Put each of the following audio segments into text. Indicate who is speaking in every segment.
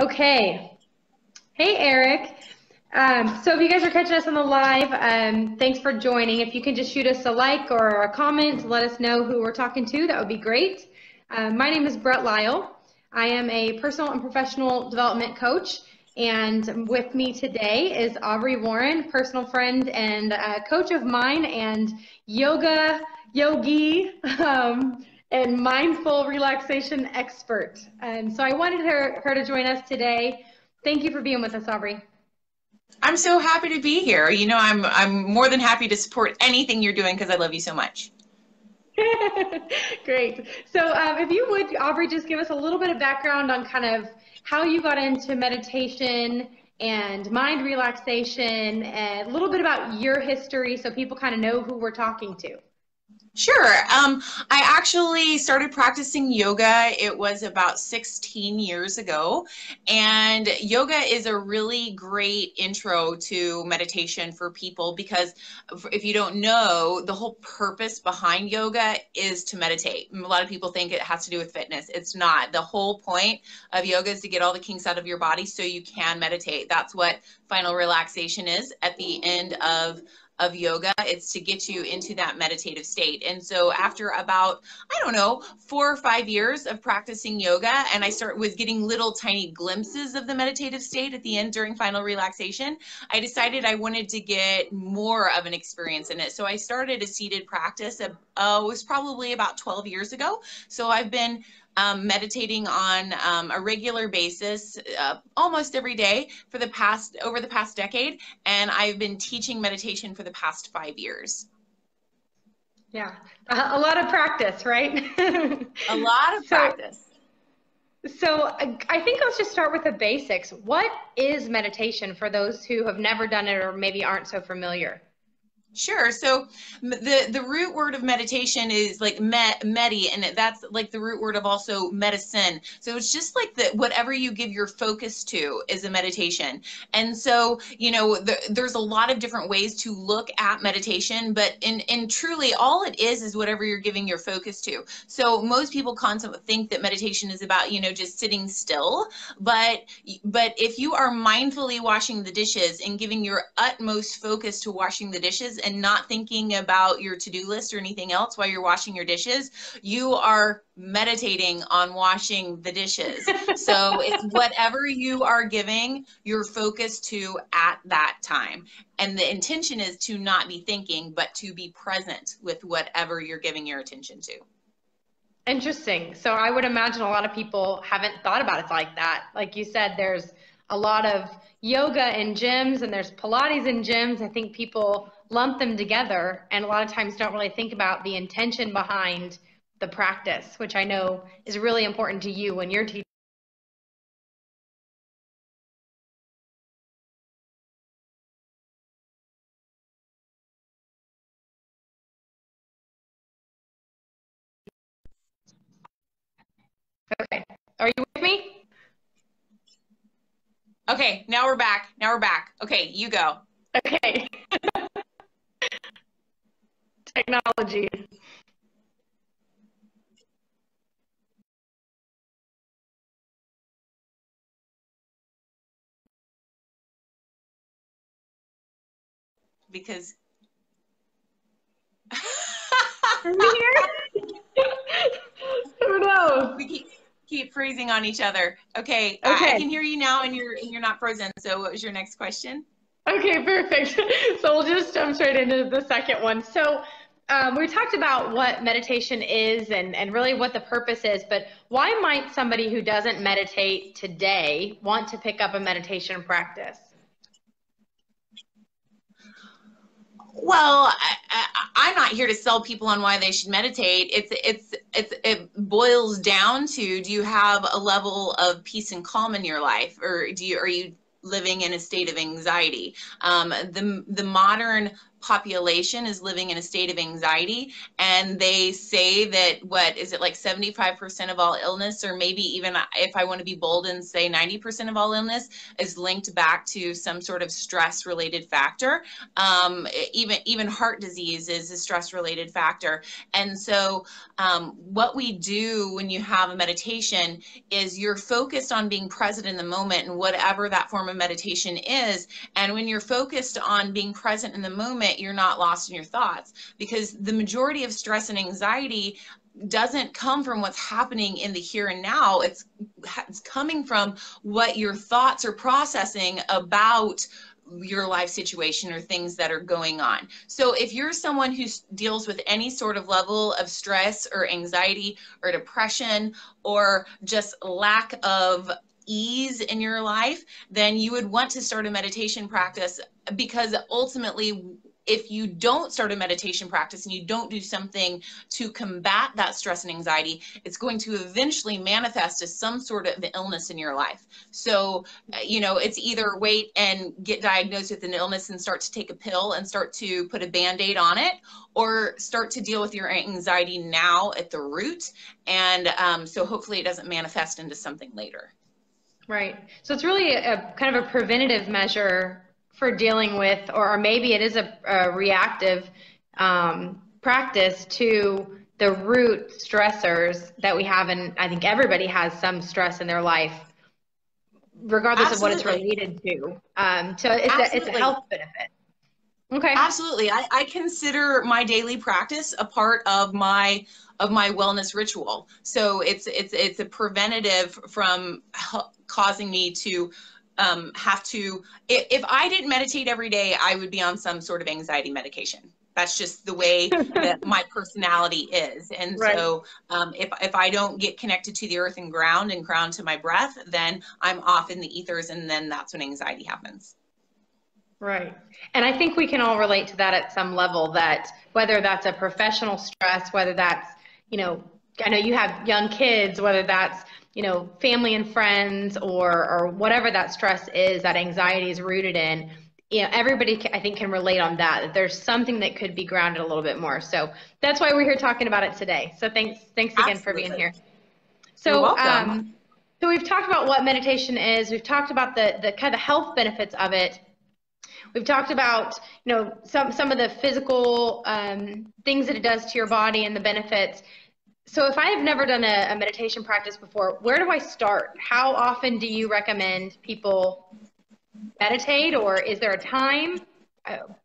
Speaker 1: Okay. Hey, Eric. So if you guys are catching us on the live, thanks for joining. If you can just shoot us a like or a comment, let us know who we're talking to, that would be great. My name is Brett Lyle. I am a personal and professional development coach, and with me today is Aubrey Warren, personal friend and coach of mine and yogi, and mindful relaxation expert. And so I wanted her to join us today. Thank you for being with us, Aubrey.
Speaker 2: I'm so happy to be here. I'm more than happy to support anything you're doing because I love you so much.
Speaker 1: Great. So if you would, Aubrey, just give us a little bit of background on kind of how you got into meditation and mind relaxation and a little bit about your history so people kind of know who we're talking to.
Speaker 2: Sure. I actually started practicing yoga. It was about 16 years ago. And yoga is a really great intro to meditation for people because if you don't know, the whole purpose behind yoga is to meditate. A lot of people think it has to do with fitness. It's not. The whole point of yoga is to get all the kinks out of your body so you can meditate. That's what final relaxation is at the end of yoga. It's to get you into that meditative state. And so after about, I don't know, 4 or 5 years of practicing yoga, and I was getting little tiny glimpses of the meditative state at the end during final relaxation, I decided I wanted to get more of an experience in it. So I started a seated practice. It was probably about 12 years ago. So I've been meditating on a regular basis almost every day for over the past decade, and I've been teaching meditation for the past 5 years.
Speaker 1: Yeah, a lot of practice, right?
Speaker 2: A lot of practice.
Speaker 1: So I think let's just start with the basics. What is meditation for those who have never done it or maybe aren't so familiar?
Speaker 2: Sure. So the root word of meditation is like medi, and that's like the root word of also medicine. So it's just like whatever you give your focus to is a meditation. And so, there's a lot of different ways to look at meditation, but in truly all it is whatever you're giving your focus to. So most people constantly think that meditation is about, just sitting still, but if you are mindfully washing the dishes and giving your utmost focus to washing the dishes and not thinking about your to-do list or anything else while you're washing your dishes, you are meditating on washing the dishes. So it's whatever you are giving your focus to at that time. And the intention is to not be thinking, but to be present with whatever you're giving your attention to.
Speaker 1: Interesting. So I would imagine a lot of people haven't thought about it like that. Like you said, there's a lot of yoga in gyms and there's Pilates in gyms. I think people lump them together and a lot of times don't really think about the intention behind the practice, which I know is really important to you when you're teaching. Okay. Are you with me?
Speaker 2: Okay, now we're back. Okay, you go.
Speaker 1: Okay. Technology.
Speaker 2: Because
Speaker 1: Who knows?
Speaker 2: we keep freezing on each other. Okay,
Speaker 1: Okay.
Speaker 2: I can hear you now, and you're not frozen. So, what was your next question?
Speaker 1: Okay, perfect. So we'll just jump straight into the second one. So we talked about what meditation is and really what the purpose is, but why might somebody who doesn't meditate today want to pick up a meditation practice?
Speaker 2: Well, I'm not here to sell people on why they should meditate. It boils down to, do you have a level of peace and calm in your life, or are you living in a state of anxiety? The modern population is living in a state of anxiety, and they say that, what is it, like 75% of all illness, or maybe even, if I want to be bold and say 90% of all illness, is linked back to some sort of stress related factor. Even heart disease is a stress related factor. And so what we do when you have a meditation is you're focused on being present in the moment, and whatever that form of meditation is. And when you're focused on being present in the moment, you're not lost in your thoughts, because the majority of stress and anxiety doesn't come from what's happening in the here and now. It's coming from what your thoughts are processing about your life situation or things that are going on. So if you're someone who deals with any sort of level of stress or anxiety or depression, or just lack of ease in your life, then you would want to start a meditation practice, because ultimately, if you don't start a meditation practice and you don't do something to combat that stress and anxiety, it's going to eventually manifest as some sort of illness in your life. So, it's either wait and get diagnosed with an illness and start to take a pill and start to put a Band-Aid on it, or start to deal with your anxiety now at the root. And so hopefully it doesn't manifest into something later.
Speaker 1: Right. So it's really a kind of a preventative measure for dealing with, or maybe it is a reactive practice to the root stressors that we have. And I think everybody has some stress in their life, regardless of what it's related to. So it's a health benefit. Okay.
Speaker 2: Absolutely. I consider my daily practice a part of my wellness ritual. So it's a preventative from causing me to have to, if I didn't meditate every day, I would be on some sort of anxiety medication. That's just the way that my personality is. And right. So if I don't get connected to the earth and ground to my breath, then I'm off in the ethers, and then that's when anxiety happens.
Speaker 1: Right. And I think we can all relate to that at some level, that whether that's a professional stress, whether that's, I know you have young kids, whether that's, family and friends, or whatever that stress is, that anxiety is rooted in, everybody I think can relate on that there's something that could be grounded a little bit more. So that's why we're here talking about it today. So thanks again
Speaker 2: Absolutely.
Speaker 1: For being here.
Speaker 2: So, you're welcome.
Speaker 1: So we've talked about what meditation is. We've talked about the kind of health benefits of it. We've talked about, some of the physical things that it does to your body and the benefits. So if I have never done a meditation practice before, where do I start? How often do you recommend people meditate, or is there a time?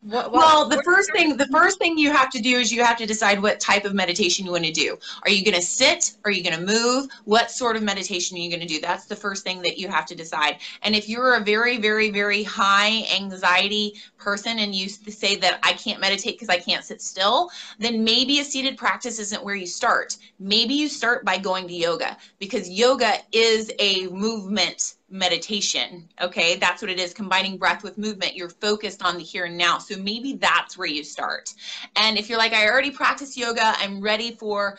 Speaker 2: Well, the first thing you have to do is you have to decide what type of meditation you want to do. Are you going to sit? Are you going to move? What sort of meditation are you going to do? That's the first thing that you have to decide. And if you're a very, very, very high anxiety person and you say that I can't meditate because I can't sit still, then maybe a seated practice isn't where you start. Maybe you start by going to yoga, because yoga is a movement meditation. Okay, that's what it is, combining breath with movement. You're focused on the here and now. So maybe that's where you start. And if you're like, I already practice yoga, I'm ready for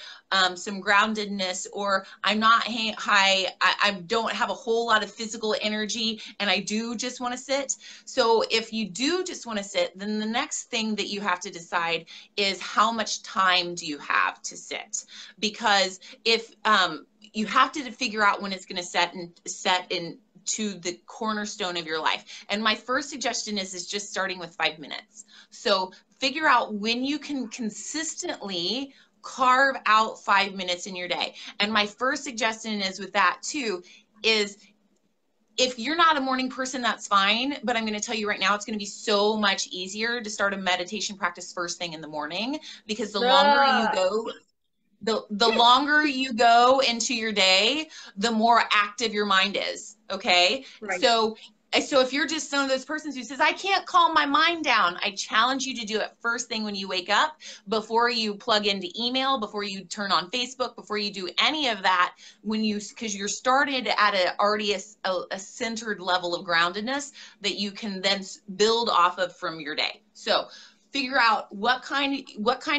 Speaker 2: some groundedness, or I'm not high, I don't have a whole lot of physical energy, and I do just want to sit. So if you do just want to sit, then the next thing that you have to decide is how much time do you have to sit? Because if you have to figure out when it's going to set into the cornerstone of your life. And my first suggestion is just starting with 5 minutes. So figure out when you can consistently carve out 5 minutes in your day. And my first suggestion is with that too, is if you're not a morning person, that's fine. But I'm going to tell you right now, it's going to be so much easier to start a meditation practice first thing in the morning, because the longer you go, the longer you go into your day, the more active your mind is. Okay. Right. So if you're just one of those persons who says, I can't calm my mind down, I challenge you to do it first thing when you wake up, before you plug into email, before you turn on Facebook, before you do any of that, because you're started at already a centered level of groundedness that you can then build off of from your day. So figure out what kind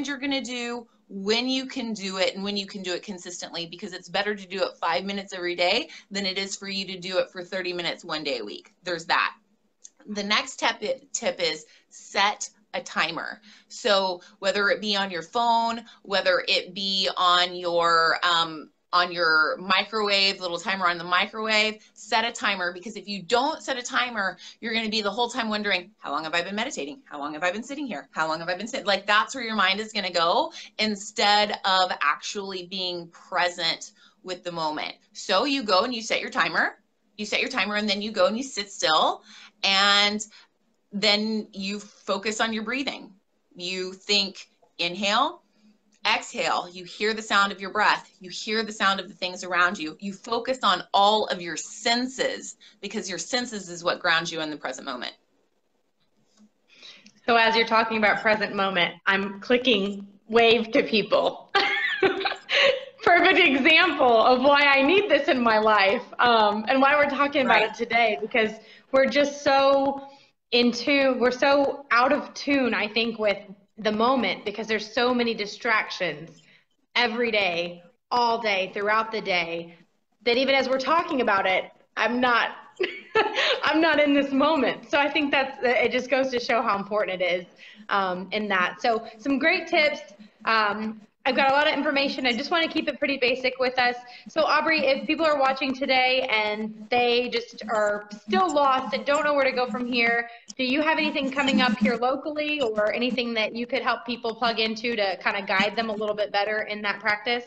Speaker 2: you're going to do, when you can do it, and when you can do it consistently, because it's better to do it 5 minutes every day than it is for you to do it for 30 minutes one day a week. There's that. The next tip is set a timer. So whether it be on your phone, whether it be on your microwave, little timer on the microwave, set a timer, because if you don't set a timer, you're going to be the whole time wondering, how long have I been meditating? How long have I been sitting here? How long have I been sitting? Like, that's where your mind is going to go instead of actually being present with the moment. So you go and you set your timer, and then you go and you sit still, and then you focus on your breathing. You think, inhale, exhale, you hear the sound of your breath, you hear the sound of the things around you. You focus on all of your senses, because your senses is what grounds you in the present moment.
Speaker 1: So as you're talking about present moment, I'm clicking wave to people. Perfect example of why I need this in my life, and why we're talking about it today, because we're just so we're so out of tune, I think, with the moment, because there's so many distractions every day, all day, throughout the day, that even as we're talking about it, I'm not I'm not in this moment. So I think it just goes to show how important it is in that. So some great tips. I've got a lot of information. I just want to keep it pretty basic with us. So Aubrey, if people are watching today and they just are still lost and don't know where to go from here, do you have anything coming up here locally, or anything that you could help people plug into to kind of guide them a little bit better in that practice?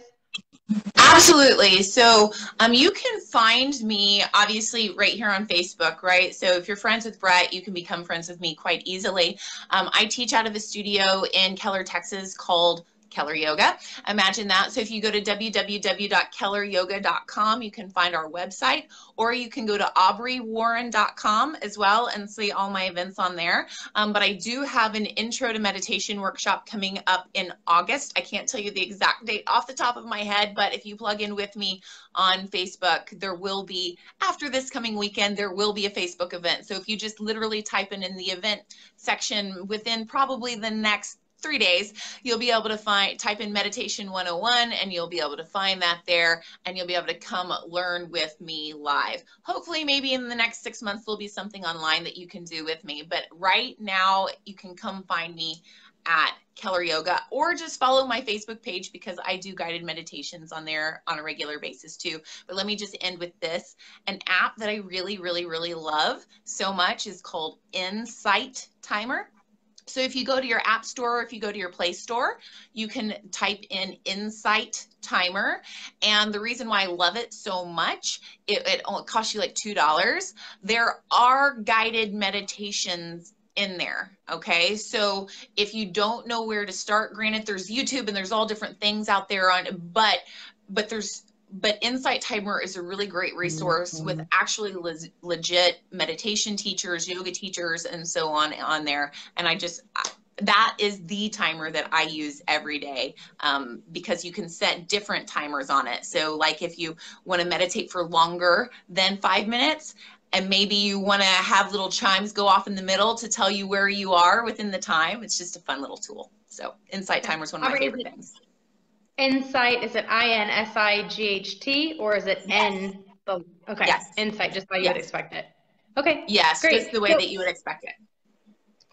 Speaker 2: Absolutely. So you can find me obviously right here on Facebook, right? So if you're friends with Brett, you can become friends with me quite easily. I teach out of a studio in Keller, Texas called Keller Yoga. Imagine that. So if you go to www.kelleryoga.com, you can find our website, or you can go to aubreywarren.com as well and see all my events on there. But I do have an intro to meditation workshop coming up in August. I can't tell you the exact date off the top of my head, but if you plug in with me on Facebook, there will be, after this coming weekend, there will be a Facebook event. So if you just literally type in the event section within probably the next 3 days, you'll be able to type in Meditation 101, and you'll be able to find that there, and you'll be able to come learn with me live. Hopefully, maybe in the next 6 months, there'll be something online that you can do with me. But right now, you can come find me at Keller Yoga, or just follow my Facebook page, because I do guided meditations on there on a regular basis too. But let me just end with this. An app that I really, really, really love so much is called Insight Timer. So if you go to your App Store, or if you go to your Play Store, you can type in Insight Timer. And the reason why I love it so much, it only costs you like $2. There are guided meditations in there, okay? So if you don't know where to start, granted, there's YouTube and there's all different things out there but Insight Timer is a really great resource with actually legit meditation teachers, yoga teachers, and so on there. And that is the timer that I use every day, because you can set different timers on it. So like if you want to meditate for longer than 5 minutes, and maybe you want to have little chimes go off in the middle to tell you where you are within the time, it's just a fun little tool. So Insight Timer is one of my favorite things.
Speaker 1: Insight, is it INSIGHT, or is it N? Okay, yes. Insight, just how you would expect it. Okay,
Speaker 2: yes, great. Just the way that you would expect it.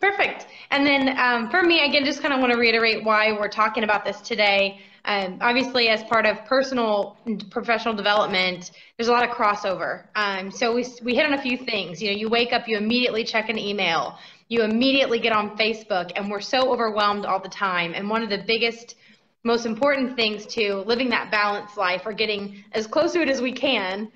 Speaker 1: Perfect. And then for me, again, just kind of want to reiterate why we're talking about this today. Obviously, as part of personal and professional development, there's a lot of crossover. So we hit on a few things. You know, you wake up, you immediately check an email, you immediately get on Facebook, and we're so overwhelmed all the time. And one of the biggest, most important things to living that balanced life, or getting as close to it as we can,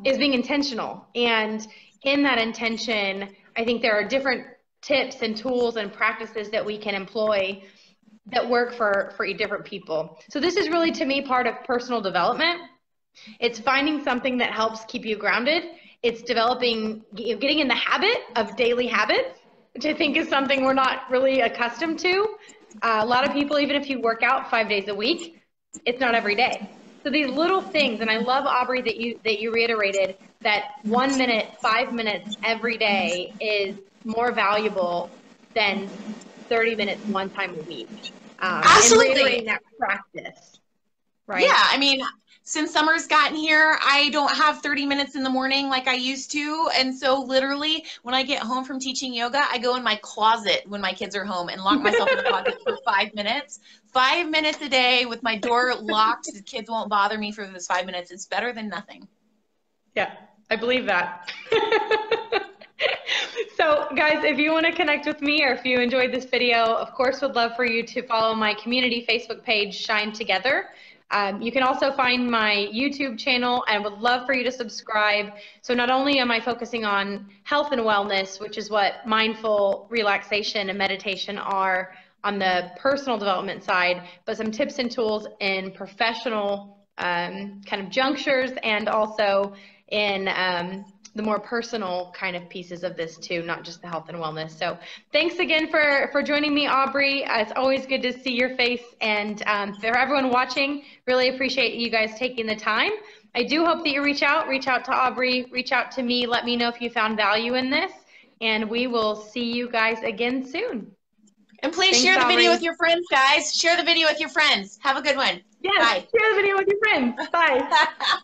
Speaker 1: is being intentional. And in that intention, I think there are different tips and tools and practices that we can employ that work for different people. So this is really, to me, part of personal development. It's finding something that helps keep you grounded. It's developing, getting in the habit of daily habits, which I think is something we're not really accustomed to. A lot of people, even if you work out 5 days a week, it's not every day. So these little things, and I love, Aubrey, that you reiterated that 1 minute, 5 minutes every day is more valuable than 30 minutes one time a week.
Speaker 2: Absolutely.
Speaker 1: And reiterating that practice, right?
Speaker 2: Yeah, I mean, since summer's gotten here, I don't have 30 minutes in the morning like I used to. And so literally when I get home from teaching yoga, I go in my closet when my kids are home and lock myself in the closet for 5 minutes. 5 minutes a day with my door locked. The kids won't bother me for those 5 minutes. It's better than nothing.
Speaker 1: Yeah, I believe that. So guys, if you want to connect with me or if you enjoyed this video, of course, would love for you to follow my community Facebook page, Shine Together. You can also find my YouTube channel and would love for you to subscribe. So not only am I focusing on health and wellness, which is what mindful relaxation and meditation are on the personal development side, but some tips and tools in professional kind of junctures and also in the more personal kind of pieces of this too, not just the health and wellness. So thanks again for joining me, Aubrey. It's always good to see your face. And for everyone watching, really appreciate you guys taking the time. I do hope that you reach out to Aubrey, reach out to me, let me know if you found value in this, and we will see you guys again soon.
Speaker 2: And please share the video with your friends, guys. Share the video with your friends. Have a good one.
Speaker 1: Yes,
Speaker 2: bye.
Speaker 1: Share the video with your friends. Bye.